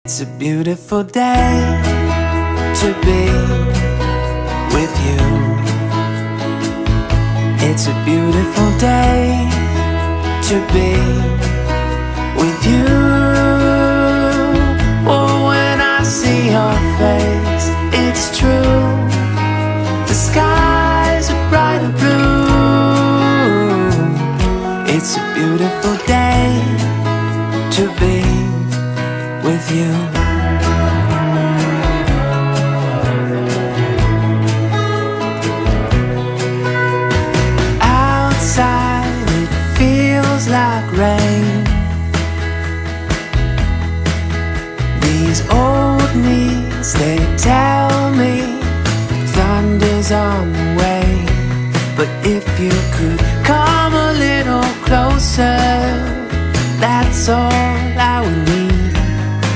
It's a beautiful day to be with you. It's a beautiful day to be with you. Oh, when I see your face, it's true. The skies are bright and blue. It's a beautiful day to be with you. Outside it feels like rain. These old knees, they tell me thunder's on the way. But if you could